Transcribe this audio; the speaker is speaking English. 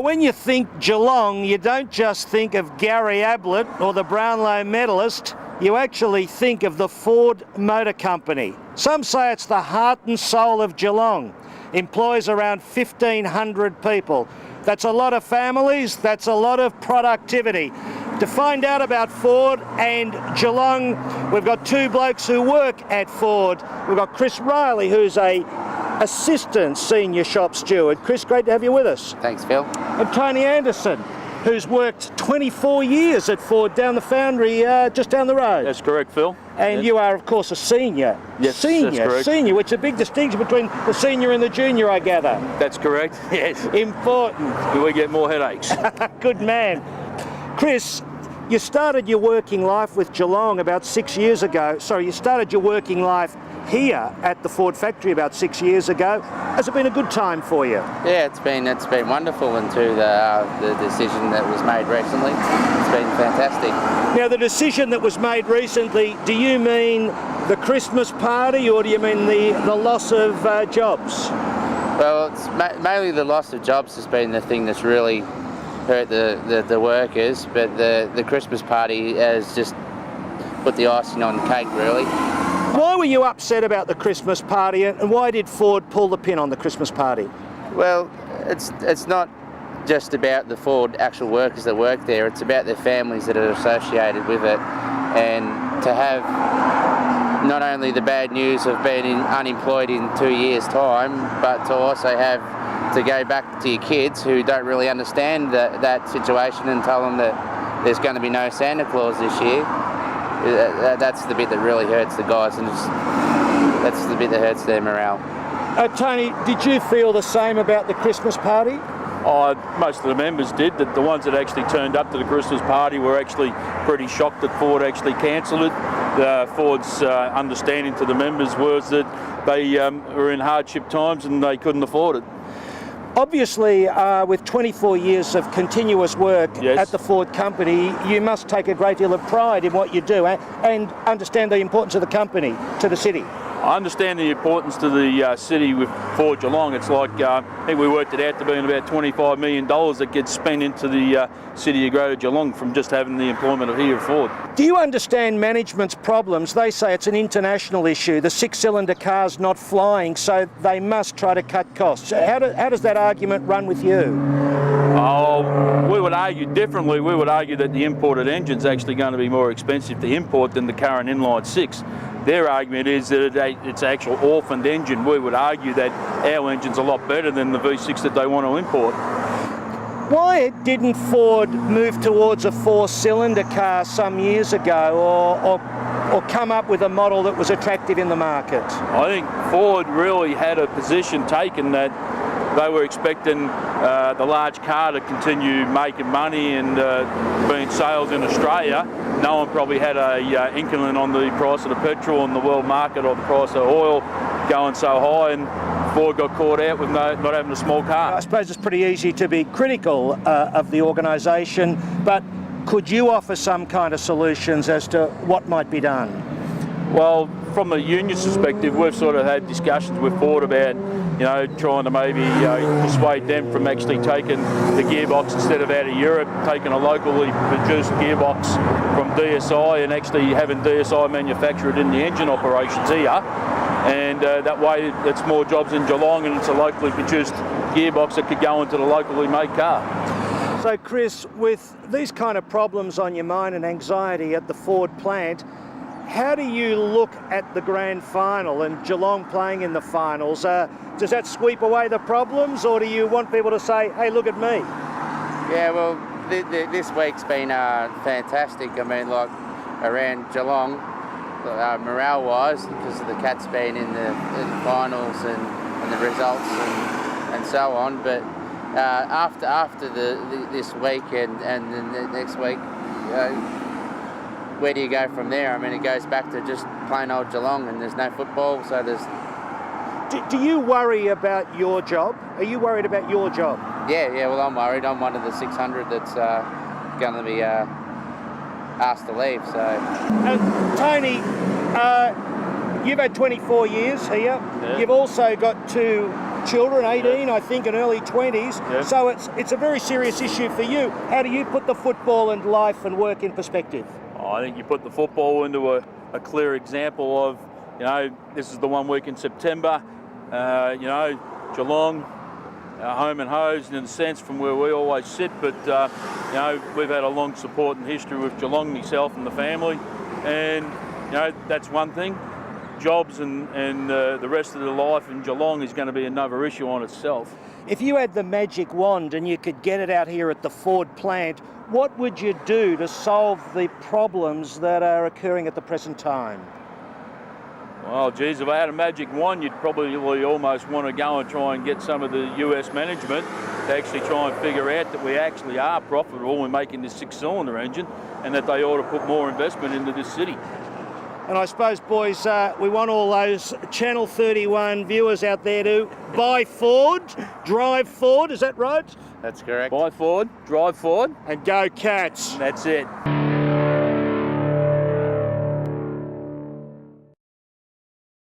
when you think Geelong, you don't just think of Gary Ablett or the Brownlow medalist, you actually think of the Ford Motor Company. Some say it's the heart and soul of Geelong. Employs around 1,500 people. That's a lot of families, that's a lot of productivity. To find out about Ford and Geelong, we've got two blokes who work at Ford. We've got Chris Riley, who's a assistant senior shop steward. Chris, great to have you with us. Thanks, Phil. And Tony Anderson, who's worked 24 years at Ford down the foundry just down the road. That's correct, Phil. And you are, of course, a senior. Yes, that's correct. Senior, which is a big distinction between the senior and the junior, I gather. That's correct, yes. Important. We get more headaches. Good man. Chris, you started your working life with Geelong about 6 years ago. Sorry, you started your working life here at the Ford factory about 6 years ago. Has it been a good time for you? Yeah, it's been wonderful until the decision that was made recently. It's been fantastic. Now, the decision that was made recently, do you mean the Christmas party or do you mean the loss of jobs? Well, it's mainly the loss of jobs has been the thing that's really hurt the workers, but the Christmas party has just put the icing on the cake, really. Why were you upset about the Christmas party and why did Ford pull the pin on the Christmas party? Well, it's not just about the Ford actual workers that work there, it's about their families that are associated with it, and to have not only the bad news of being unemployed in 2 years' time, but to also have to go back to your kids who don't really understand that situation and tell them that there's going to be no Santa Claus this year. That's the bit that really hurts the guys, and that's the bit that hurts their morale. Tony, did you feel the same about the Christmas party? Most of the members did. The ones that actually turned up to the Christmas party were actually pretty shocked that Ford actually cancelled it. Ford's understanding to the members was that they were in hardship times and they couldn't afford it. Obviously, with 24 years of continuous work at the Ford company, you must take a great deal of pride in what you do and understand the importance of the company to the city. I understand the importance to the city with Ford Geelong. It's like, I think we worked it out to being about $25 million that gets spent into the city of Greater Geelong from just having the employment of here at Ford. Do you understand management's problems? They say it's an international issue. The six-cylinder car's not flying, so they must try to cut costs. How does that argument run with you? We would argue differently. We would argue that the imported engine's actually going to be more expensive to import than the current inline six. Their argument is that it's an actual orphaned engine. We would argue that our engine's a lot better than the V6 that they want to import. Why didn't Ford move towards a four-cylinder car some years ago or come up with a model that was attractive in the market? I think Ford really had a position taken that they were expecting the large car to continue making money and being sales in Australia. No one probably had a inkling on the price of the petrol in the world market or the price of oil going so high, and Ford got caught out with not having a small car. I suppose it's pretty easy to be critical of the organisation, but could you offer some kind of solutions as to what might be done? Well, from a union perspective, we've sort of had discussions with Ford about, trying to maybe persuade them from actually taking the gearbox instead of out of Europe, taking a locally produced gearbox from DSI and actually having DSI manufacture it in the engine operations here. And that way it's more jobs in Geelong and it's a locally produced gearbox that could go into the locally made car. So Chris, with these kind of problems on your mind and anxiety at the Ford plant, how do you look at the grand final and Geelong playing in the finals? Does that sweep away the problems, or do you want people to say, hey, look at me? Yeah, well, this week's been fantastic. I mean, like, around Geelong, morale-wise, because of the Cats being in the finals and the results and so on. But after this week and the next week, where do you go from there? I mean, it goes back to just plain old Geelong, and there's no football, so there's... Do you worry about your job? Are you worried about your job? Yeah, well, I'm worried. I'm one of the 600 that's going to be asked to leave, so... Tony, you've had 24 years here. Yeah. You've also got two children, 18, I think, and early 20s. Yeah. So it's a very serious issue for you. How do you put the football and life and work in perspective? I think you put the football into a clear example of, this is the 1 week in September, Geelong, home and hose in a sense from where we always sit, but we've had a long support and history with Geelong, myself and the family, and that's one thing. Jobs and the rest of the life in Geelong is going to be another issue on itself. If you had the magic wand and you could get it out here at the Ford plant, what would you do to solve the problems that are occurring at the present time? Well, geez, if I had a magic wand, you'd probably almost want to go and try and get some of the US management to actually try and figure out that we actually are profitable in making this 6-cylinder engine and that they ought to put more investment into this city. And I suppose, boys, we want all those Channel 31 viewers out there to buy Ford, drive Ford, is that right? That's correct. Buy Ford, drive Ford. And go Cats. That's it.